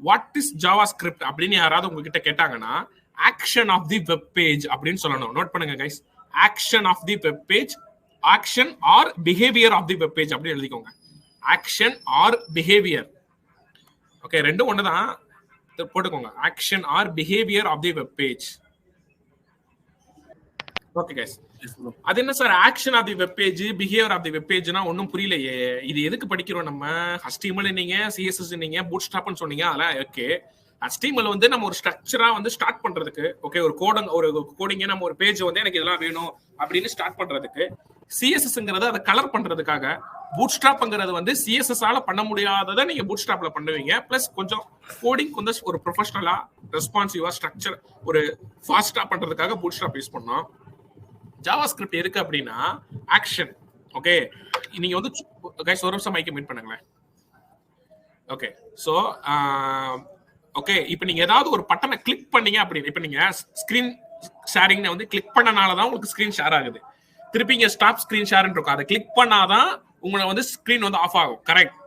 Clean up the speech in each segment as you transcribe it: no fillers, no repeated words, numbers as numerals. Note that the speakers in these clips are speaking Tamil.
வாட் இஸ் ஜாவாஸ்கிரிப்ட் அப்படின்னு யாராவது உங்ககிட்ட கேட்டாங்கன்னா action of the web page அப்படின்னு சொல்லணும். நோட் பண்ணுங்க guys, action of the web page, action or behaviour of the web page அப்படின்னு எழுதிக்கோங்க. ஆக்ஷன் ஆர் பிஹேவியர், ஓகே, ரெண்டும் ஒண்ணுதான், போட்டுக்கோங்க. Action or behaviour of the web page. Okay guys, அது என்ன sir action of the web page, behaviour of the web பேஜ்னா ஒன்றும் புரியலையே. இது எதுக்கு படிக்கிறோம் நம்ம? HTML நீங்க, CSS நீங்க, பூட்ஸ்ட்ராப்னு சொன்னீங்க, அதெல்லாம் ஓகே. HTML வந்து நம்ம ஒரு ஸ்ட்ரக்சரா வந்து ஸ்டார்ட் பண்றதுக்கு, ஓகே, ஒரு கோடிங்க நம்ம ஒரு பேஜ் வந்து எனக்கு இதெல்லாம் வேணும் அப்படின்னு ஸ்டார்ட் பண்றதுக்கு. CSSங்கிறது அதை கலர் பண்றதுக்காக. பூட்ஸ்ட்ராப்ங்கிறது வந்து CSS ஆல பண்ண முடியாததை நீங்க பூட்ஸ்ட்ராப்ல பண்ணுவீங்க. பிளஸ் கொஞ்சம் கோடிங் வந்து ஒரு ப்ரொஃபஷனலா ரெஸ்பான்சிவா ஸ்ட்ரக்சர் ஒரு ஃபாஸ்டா பண்றதுக்காக பூட்ஸ்ட்ராப் யூஸ் பண்ணோம். ஜாவாஸ்கிரிப்ட் எதுக்கு அப்படின்னா ஆக்ஷன். ஓகே, நீங்க வந்து கைஸ் ஒரு நிமிஷம் மைக்க மீட் பண்ணுங்களேன். ஓகே, சோ ஓகே, இப்போ நீங்க ஏதாவது ஒரு பட்டனை கிளிக் பண்ணீங்க அப்படின்னு, இப்போ நீங்க ஸ்கிரீன் ஷேரிங் வந்து கிளிக் பண்ணனால தான் உங்களுக்கு ஸ்கிரீன் ஷேர் ஆகுது. திருப்பி இங்க ஸ்டாப் ஸ்கிரீன் ஷேர்னு இருக்கும், அதை கிளிக் பண்ணாதான் உங்களை வந்து ஸ்கிரீன் வந்து ஆஃப் ஆகும். கரெக்ட்.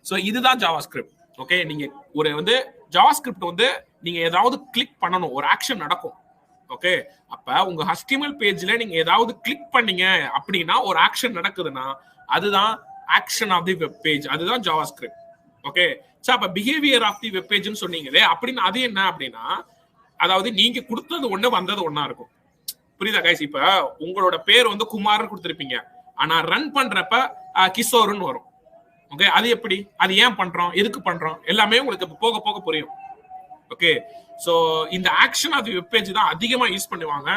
ஸோ இதுதான் ஜாவாஸ்கிரிப்ட். ஓகே, நீங்க ஒரு வந்து ஜாவாஸ்கிரிப்ட் வந்து நீங்க ஏதாவது கிளிக் பண்ணணும், ஒரு ஆக்ஷன் நடக்கும். ஓகே, அப்ப உங்க HTML பேஜ்ல நீங்க ஏதாவது கிளிக் பண்ணீங்க அப்படின்னா ஒரு ஆக்ஷன் நடக்குதுன்னா அதுதான் action of the web page, அதுதான் ஜாவாஸ்கிரிப்ட். ஓகே, சோ அப்ப பிஹேவியர் ஆஃப் தி வெப் பேஜ்னு சொன்னீங்களே, அப்படின்னு அது என்ன அப்படின்னா, அதாவது நீங்க கொடுத்தது ஒண்ணு வந்தது ஒண்ணா இருக்கும். புரியுதா கைஸ்? இப்ப உங்களோட பேர் வந்து குமார்னு கொடுத்திருப்பீங்க, ஆனா ரன் பண்றப்ப கிஷோர்னு வரும். ஓகே, அது எப்படி, அது ஏன் பண்றோம், எதுக்கு பண்றோம், எல்லாமே உங்களுக்கு போக போக புரியும். ஓகே, சோ இந்த action of the web page தான் அதிகமா யூஸ் பண்ணுவாங்க.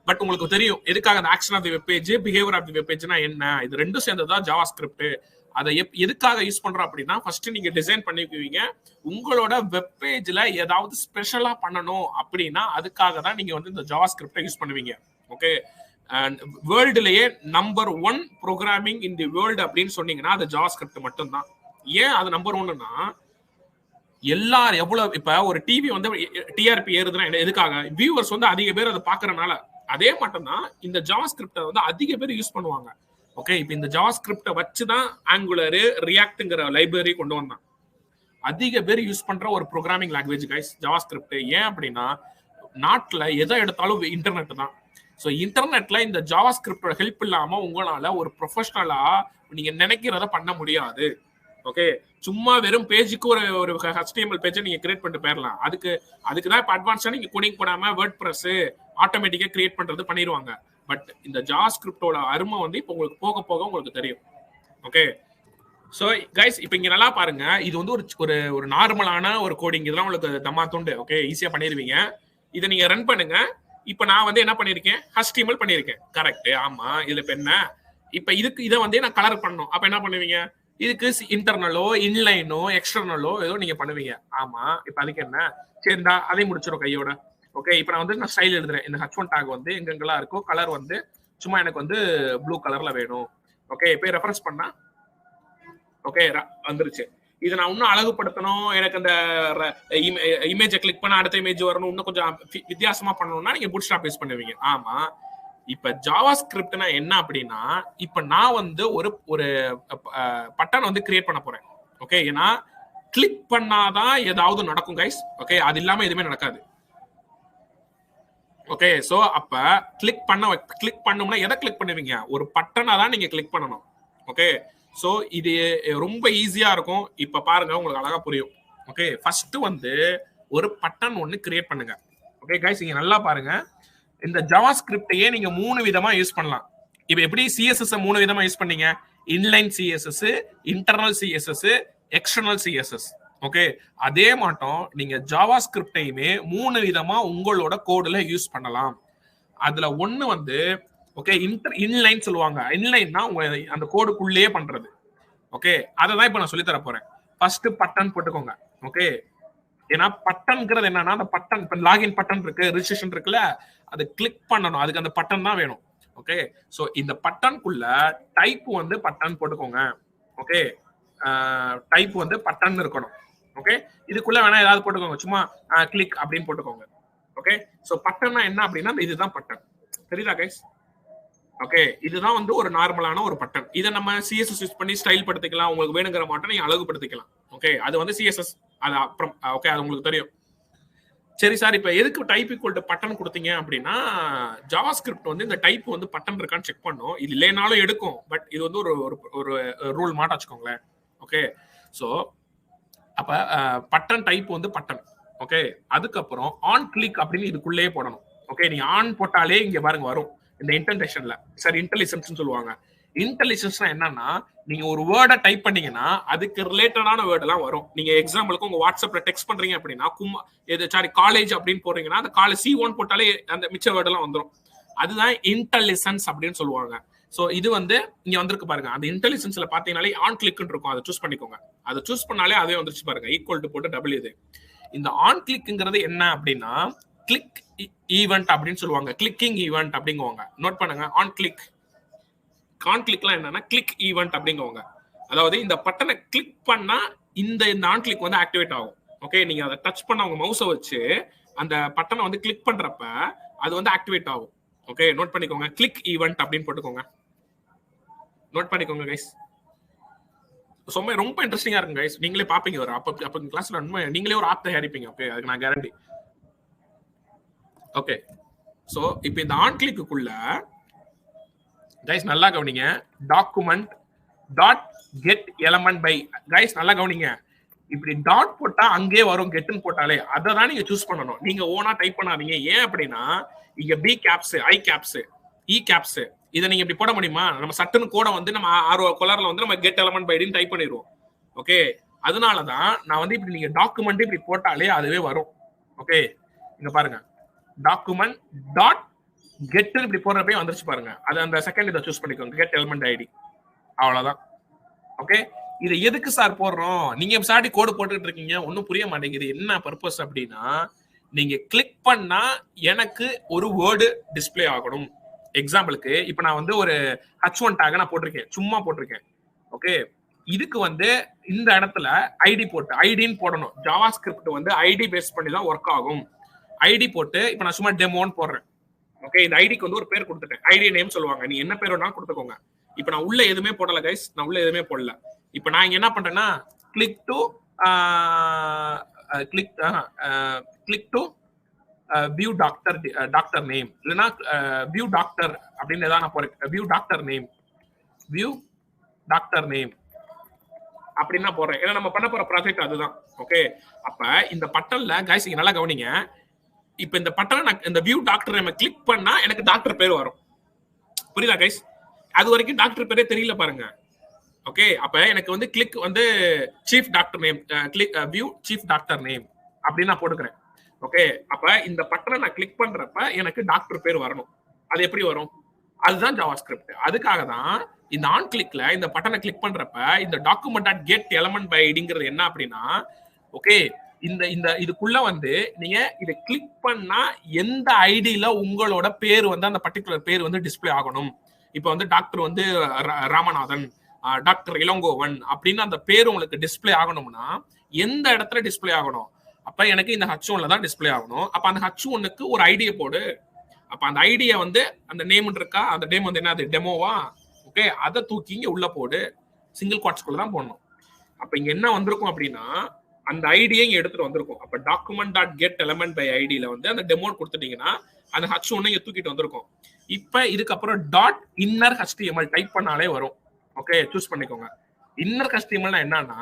பட் உங்களுக்கு தெரியும் எதுக்காக அந்த action of the web page, behaviour of the web பேஜ்னா என்ன, இது ரெண்டும் சேர்ந்ததுதான் ஜாவாஸ்கிரிப்ட். அதை எதுக்காக யூஸ் பண்றோம் அப்படின்னா, ஃபர்ஸ்ட் நீங்க டிசைன் பண்ணிக்குவீங்க, உங்களோட வெப் பேஜ்ல ஏதாவது ஸ்பெஷலா பண்ணணும் அப்படின்னா அதுக்காக தான் நீங்க வந்து இந்த ஜாவாஸ்கிரிப்டை யூஸ் பண்ணுவீங்க. ஓகே, அண்ட் வேர்ல்டுலயே number 1 programming in the world அப்படின்னு சொன்னீங்கன்னா அது ஜாவாஸ்கிரிப்ட் மட்டும்தான். ஏன் அது நம்பர் 1ன்னா, எல்லாரும் எவ்வளவு இப்ப ஒரு டிவி வந்து டிஆர்பி ஏறுதுன்னா எதுக்காக, வியூவர்ஸ் வந்து அதிக பேர் அதை பாக்குறதுனால. அதே மட்டும் தான் இந்த ஜாவாஸ்கிரிப்டை வந்து அதிக பேர் யூஸ் பண்ணுவாங்க. ஓகே, இப்ப இந்த ஜாவாஸ்கிரிப்டை வச்சுதான் ஆங்குலர், ரியாக்ட்ங்கிற லைப்ரரி கொண்டு வந்தான். அதிக பேர் யூஸ் பண்ற ஒரு ப்ரோக்ராமிங் லாங்குவேஜ் கைஸ் ஜாவாஸ்கிரிப்ட். ஏன் அப்படின்னா நாட்டுல எதை எடுத்தாலும் இன்டர்நெட் தான். ஸோ இன்டர்நெட்ல இந்த ஜாவாஸ்கிரிப்டோட ஹெல்ப் இல்லாம உங்களால ஒரு ப்ரொஃபஷனலா நீங்க நினைக்கிறத பண்ண முடியாது. ஓகே, சும்மா வெறும் பேஜுக்கு ஒரு HTML பேஜை நீங்க கிரியேட் பண்ணிட்டு போயிடலாம். அதுக்கு தான் இப்போ அட்வான்ஸா நீங்க கோடிங் போடாம வேர்ட் பிரஸ் ஆட்டோமேட்டிக்கா கிரியேட் பண்றது பண்ணிடுவாங்க. பட் இந்த ஜாவாஸ்கிரிப்டோட அருமை வந்து இப்போ உங்களுக்கு போக போக உங்களுக்கு தெரியும். ஓகே, ஸோ கைஸ் இப்போ இங்க நல்லா பாருங்க, இது வந்து ஒரு நார்மலான ஒரு கோடிங், இதெல்லாம் உங்களுக்கு தம்மா துண்டு. ஓகே, ஈஸியா பண்ணிடுவீங்க. இதை நீங்க ரன் பண்ணுங்க. இப்போ நான் வந்து என்ன பண்ணிருக்கேன், HTML பண்ணிருக்கேன். கரெக்ட், ஆமா. இதுல இப்ப என்ன, இப்ப இதை வந்து நான் கலர் பண்ணணும். அப்ப என்ன பண்ணுவீங்க, இதுக்கு இன்டர்னலோ இன்லைனோ எக்ஸ்டர்னலோ ஏதோ நீங்க பண்ணுவீங்க. ஆமா, இப்ப அதுக்கு என்ன, சரிடா அதை முடிச்சிடும் கையோட. ஓகே, இப்ப நான் வந்து நான் ஸ்டைல் எழுதுறேன். இந்த H1 டாக் வந்து எங்கெங்கெல்லாம் இருக்கோ கலர் வந்து சும்மா எனக்கு வந்து ப்ளூ கலர்ல வேணும். ஓகே, இப்போ ரெஃபரன்ஸ் பண்ணா ஓகே வந்துருச்சு. இதை நான் இன்னும் அழகுபடுத்தணும், எனக்கு அந்த இமேஜை கிளிக் பண்ண அடுத்த இமேஜ் வரணும், இன்னும் கொஞ்சம் வித்தியாசமா பண்ணணும்னா நீங்க பூட்ஸ்ட்ராப் யூஸ் பண்ணுவீங்க. ஆமா, இப்ப ஜாவாஸ்கிரிப்ட்னா என்ன அப்படின்னா, இப்ப நான் வந்து ஒரு பட்டன் வந்து கிரியேட் பண்ண போறேன். ஓகே, ஏன்னா கிளிக் பண்ணாதான் ஏதாவது நடக்கும் கைஸ். ஓகே, அது இல்லாம எதுவுமே நடக்காது. ஓகே, சோ அப்ப கிளிக் பண்ணோம்னா எதை கிளிக் பண்ணுவீங்க, ஒரு பட்டனை தான் நீங்க கிளிக் பண்ணணும். ஓகே, சோ இது ரொம்ப ஈஸியா இருக்கும். இப்ப பாருங்க, உங்களுக்கு அழகா புரியும். ஓகே, ஃபர்ஸ்ட் வந்து ஒரு பட்டன் ஒன்னு கிரியேட் பண்ணுங்க. ஓகே கைஸ், இங்க நல்லா பாருங்க, இந்த ஜாவாஸ்கிரிப்டையே நீங்க 3 விதமா யூஸ் பண்ணலாம். இப்ப எப்படி CSS 3 விதமா யூஸ் பண்ணீங்க, inline CSS, internal CSS, external CSS. Okay, அதே மாட்டம் நீங்க ஜாவாஸ்கிரிப்டையுமே 3 விதமா உங்களோட கோடுல யூஸ் பண்ணலாம். அதுல ஒண்ணு வந்து ஓகே இன்லைன் சொல்லுவாங்க. இன்லைன்னா உங்க அந்த கோடுக்குள்ளேயே பண்றது. ஓகே, அதை தான் இப்ப நான் சொல்லி தர போறேன். ஃபர்ஸ்ட் பட்டன் போட்டுக்கோங்க. ஓகே, ஏன்னா பட்டன்ங்கிறது என்னன்னா, அந்த பட்டன் இப்ப லாகின் பட்டன் இருக்கு, ரிஜிஸ்ட்ரேஷன் இருக்குல்ல, அது கிளிக் பண்ணணும், அதுக்கு அந்த பட்டன் தான் வேணும். ஓகே, சோ இந்த பட்டன்குள்ள டைப் வந்து பட்டன் போட்டுக்கோங்க. ஓகே, டைப் வந்து பட்டன் இருக்கணும். ஓகே, இதுக்குள்ள வேணா ஏதாவது போட்டுக்கோங்க, சும்மா கிளிக் அப்படின்னு போட்டுக்கோங்க. ஓகே, சோ பட்டன்னா என்ன அப்படின்னா இதுதான் பட்டன். தெரியுதா கைஸ்? ஓகே, இதுதான் வந்து ஒரு நார்மலான ஒரு பட்டன். இதை நம்ம CSS யூஸ் பண்ணி ஸ்டைல் படுத்திக்கலாம், உங்களுக்கு வேணுங்கிற மாட்டம் நீங்க அழகுபடுத்திக்கலாம். ஓகே, அது வந்து சிஎஸ்எஸ். அது அப்புறம் ஓகே, அது உங்களுக்கு தெரியும். சரி சார், இப்ப எதுக்கு டைப் ஈக்குவல் டு பட்டன் கொடுத்தீங்க அப்படின்னா, ஜாவாஸ்கிரிப்ட் வந்து இந்த டைப் வந்து பட்டன் இருக்கான்னு செக் பண்ணும். இது இல்லைனாலும் எடுக்கும், பட் இது வந்து ஒரு ஒரு ரூல் மாட்ட வச்சுக்கோங்களேன். ஓகே, ஸோ அப்ப பட்டன் டைப் வந்து பட்டன். ஓகே, அதுக்கப்புறம் ஆன் கிளிக் அப்படின்னு இதுக்குள்ளேயே போடணும். ஓகே, நீங்க ஆன் போட்டாலே இங்க பாருங்க வரும் இந்த இன்டென்டேஷன்ல. சார் இன்டெலிஜென்ஸ் சொல்லுவாங்க. இன்டெலிஜென்ஸ்னா என்னன்னா, நீங்க ஒரு வேர்டை டைப் பண்ணீங்கன்னா அதுக்கு ரிலேட்டடான வேர்ட் எல்லாம் வரும். நீங்க எக்ஸாம்பிளுக்கு உங்க வாட்ஸ்அப்ல டெக்ஸ்ட் பண்றீங்க அப்படின்னா சாரி காலேஜ் அப்படின்னு போடுறீங்கன்னா அந்த காலேஜ் C1 போட்டாலே அந்த மிச்ச வேர்ட் எல்லாம் வந்துடும். அதுதான் இன்டெலிஜென்ஸ் அப்படின்னு சொல்லுவாங்க. சோ இது வந்து இங்க வந்திருக்கு பாருங்க. அந்த இன்டெலிஜென்ஸ்ல பாத்தீங்கன்னாலே ஆன் கிளிக் இருக்கும். அதை சூஸ் பண்ணிக்கோங்க. அதை சூஸ் பண்ணாலே அதே வந்துருச்சு பாருங்க. ஈக்குவல் டு போட்டு டபுள். இது இந்த ஆன் கிளிக்ங்கிறது என்ன அப்படின்னா கிளிக் ஈவெண்ட் அப்படின்னு சொல்லுவாங்க. கிளிக்கிங் ஈவெண்ட் அப்படிங்குவாங்க. நோட் பண்ணுங்க. ஆன் கிளிக் கான்கிளிக்லாம் என்னன்னா கிளிக் ஈவெண்ட் அப்படிங்குவாங்க. அதாவது இந்த பட்டனை கிளிக் பண்ணா இந்த ஆன் கிளிக் வந்து ஆக்டிவேட் ஆகும். ஓகே, நீங்க அதை டச் பண்ண உங்க மவுஸை வச்சு அந்த பட்டனை வந்து கிளிக் பண்றப்ப அது வந்து ஆக்டிவேட் ஆகும். ஓகே, நோட் பண்ணிக்கோங்க. கிளிக் ஈவெண்ட் அப்படின்னு போட்டுக்கோங்க. நோட் பண்ணிக்கோங்க கைஸ். ரொம்ப இன்ட்ரெஸ்டிங்கா இருக்கும் கைஸ். நீங்களே பாப்பீங்க. ஒரு அப்ப கிளாஸ்ல நீங்களே ஒரு ஆப் தயாரிப்பீங்க. ஓகே, அதுக்கு நான் கேரண்டி. ஓகே, சோ இப்போ இந்த ஆன் கிளிக்குள்ள கைஸ் நல்லா கவனிங்க. Document dot get element by. Guys நல்லா கவனிங்க. இப்படி டாட் போட்டா அங்கே வரும் கெட்னு போட்டாலே அதை தான் நீங்க சூஸ் பண்ணணும். நீங்க ஓனா டைப் பண்ணாதீங்க. ஏன் அப்படின்னா இங்க பி கேப்ஸ், ஐ கேப்ஸ், இ கேப்ஸ் இதை நீங்க இப்படி போட முடியுமா? நம்ம சட்டுன்னு கூட வந்து நம்ம கொலர்ல வந்து நம்ம கெட் எலமெண்ட் பைன்னு டைப் பண்ணிடுவோம். ஓகே, அதனாலதான் நான் வந்து இப்படி நீங்க டாக்குமெண்ட் இப்படி போட்டாலே அதுவே வரும். ஓகே, இங்க பாருங்க. டாக்குமெண்ட் டாட் கெட் இப்படி போடுறப்பே வந்துருச்சு பாருங்க. அது அந்த செகண்ட் இதை சூஸ் பண்ணிக்கோங்க. Get element ID. அவ்வளவுதான். ஓகே, இது எதுக்கு சார் போடுறோம்? நீங்க சாடி கோடு போட்டுட்டு இருக்கீங்க, ஒன்னும் புரிய மாட்டேங்குது. என்ன பர்பஸ் அப்படின்னா, நீங்க கிளிக் பண்ணா எனக்கு ஒரு வேர்டு டிஸ்பிளே ஆகணும். எக்ஸாம்பிளுக்கு இப்ப நான் வந்து ஒரு H1 டாக நான் போட்டிருக்கேன், சும்மா போட்டிருக்கேன். ஓகே, இதுக்கு வந்து இந்த இடத்துல ஐடி போட்டு ஐடின்னு போடணும். ஜாவாஸ்கிரிப்ட் வந்து ஐடி பேஸ் பண்ணி தான் ஒர்க் ஆகும். ஐடி போட்டு இப்ப நான் சும்மா டெமோன்னு போடுறேன். ஓகே, இந்த ஐடிக்கு வந்து ஒரு பேர் கொடுத்துட்டேன். ஐடி நேம் சொல்லுவாங்க. நீ என்ன பேர் வேணாலும் கொடுத்துக்கோங்க. இப்ப நான் உள்ள எதுவுமே போடல கைஸ். நான் உள்ள எதுவுமே போடல. இப்ப நான் இங்க என்ன பண்றேன்னா click to view doctor name, இல்லைன்னா வியூ டாக்டர் அப்படின்னு ஏதாவது நான் போறேன். வியூ டாக்டர் நேம் அப்படின்னு நான் போறேன். ஏன்னா நம்ம பண்ண போற ப்ராஜெக்ட் அதுதான். ஓகே, அப்ப இந்த பட்டன்ல கைஸ் இங்க நல்லா கவனிங்க. இப்ப இந்த பட்டனை இந்த வியூ டாக்டர் நேம் கிளிக் பண்ணா எனக்கு டாக்டர் பேர் வரும். புரியுதா கைஸ்? அது வரைக்கும் டாக்டர் பேரே தெரியல பாருங்க. ஓகே, அப்ப எனக்கு வந்து கிளிக் வந்து chief doctor name, click view chief doctor name அப்படின்னு நான் போட்டுக்கிறேன். ஓகே, அப்ப இந்த பட்டனை நான் கிளிக் பண்றப்ப எனக்கு டாக்டர் பேர் வரணும். அது எப்படி வரும்? அதுதான் ஜாவாஸ்கிரிப்ட். அதுக்காக தான் இந்த ஆன் கிளிக்ல இந்த பட்டனை கிளிக் பண்றப்ப இந்த document dot get element by ஐடிங்கிறது என்ன அப்படின்னா, ஓகே, இந்த இதுக்குள்ள வந்து நீங்க இதை கிளிக் பண்ணா எந்த ஐடியில உங்களோட பேர் வந்து அந்த பர்டிகுலர் பேர் வந்து டிஸ்பிளே ஆகணும். இப்ப வந்து டாக்டர் வந்து ராமநாதன், டாக்டர் இளங்கோவன் அப்படின்னு அந்த பேர் உங்களுக்கு டிஸ்பிளே ஆகணும்னா எந்த இடத்துல டிஸ்பிளே ஆகணும்? அப்ப எனக்கு இந்த H1ல தான் டிஸ்பிளே ஆகணும். அப்ப அந்த H1க்கு ஒரு ஐடியை போடு. அப்ப அந்த ஐடியா வந்து அந்த நேம் இருக்கா, அந்த நேம் வந்து என்னது டெமோவா? ஓகே, அதை தூக்கி இங்க உள்ள போடு. சிங்கிள் குவாட்ஸ்குள்ள தான் போடணும். அப்ப இங்க என்ன வந்திருக்கும் அப்படின்னா அந்த ஐடியை இங்க எடுத்துட்டு வந்திருக்கும். அப்ப document dot get element by ஐடியில வந்து அந்த டெமோ கொடுத்துட்டீங்கன்னா அந்த H1 இங்க தூக்கிட்டு வந்திருக்கும். இப்ப இதுக்கப்புறம் டாட் இன்னர் HTML டைப் பண்ணாலே வரும். ஓகே, சூஸ் பண்ணிக்கோங்க. இன்னர் HTML என்னன்னா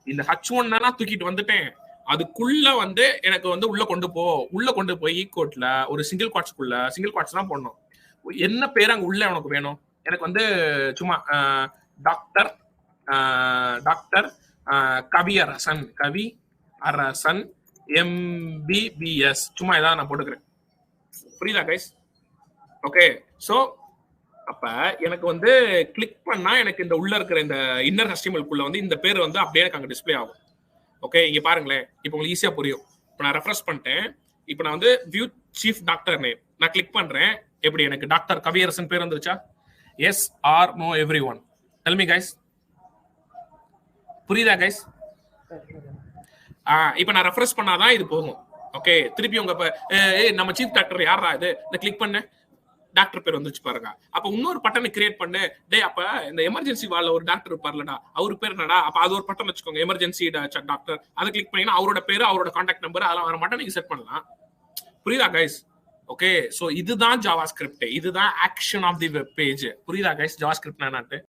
இந்த H1 நான் தூக்கிட்டு வந்துட்டேன், அதுக்குள்ள வந்து எனக்கு வந்து உள்ள கொண்டு போய் ஈக்குவட்ல ஒரு சிங்கிள் குவாட்ஸ் தான் போடணும். என்ன பேர் அங்க உள்ள உனக்கு வேணும்? எனக்கு வந்து சும்மா டாக்டர் கவி அரசன் MBBS சும்மா ஏதாவது நான் போட்டுக்கிறேன். புரியுதா கைஸ்? ஓகே, சோ அப்ப எனக்கு வந்து கிளிக் பண்ணா எனக்கு இந்த உள்ள இருக்கிற இந்த இன்னர் HTML குள்ள வந்து இந்த பேர் வந்து அப்படியே எனக்கு அங்க டிஸ்பிளே ஆகும். ஓகே, இங்க பாருங்களேன். இப்போ உங்களுக்கு ஈஸியா புரியும். இப்போ நான் ரெஃப்ரெஷ் பண்ணிட்டேன். இப்போ நான் வந்து வியூ சீஃப் டாக்டர் நேம் நான் கிளிக் பண்றேன். எப்படி எனக்கு டாக்டர் கவியரசன் பேர் வந்துருச்சா? Yes or no everyone? Tell me guys. புரியுதா கைஸ்? இப்போ நான் ரெஃப்ரெஷ் பண்ணாதான் இது போகும். ஓகே, திருப்பி உங்க நம்ம சீஃப் டாக்டர் யாரா இது? இந்த கிளிக் பண்ண டாக்டர் பேர் வந்துச்சு பாருங்க. அப்ப இன்னொரு பட்டனை கிரியேட் பண்ணு. டேய் அப்ப இந்த எமர்ஜென்சி வார்டுல ஒரு டாக்டர் இருப்பார்லடா, அவர் பேர் என்னடா? அப்ப அது ஒரு பட்டன் வச்சுக்கோங்க. Emergency doctor. அதை கிளிக் பண்ணீங்கன்னா அவரோட பேரு, அவரோட கான்டாக்ட் நம்பர் அதெல்லாம் வர மாட்டேன் நீங்க செட் பண்ணலாம். புரியுதா கைஸ்? ஓகே, சோ இதுதான் ஜாவாஸ்கிரிப்ட். இதுதான் action of the web page. புரியுதா கைஸ் ஜாவாஸ்கிரிப்ட் என்னன்னு?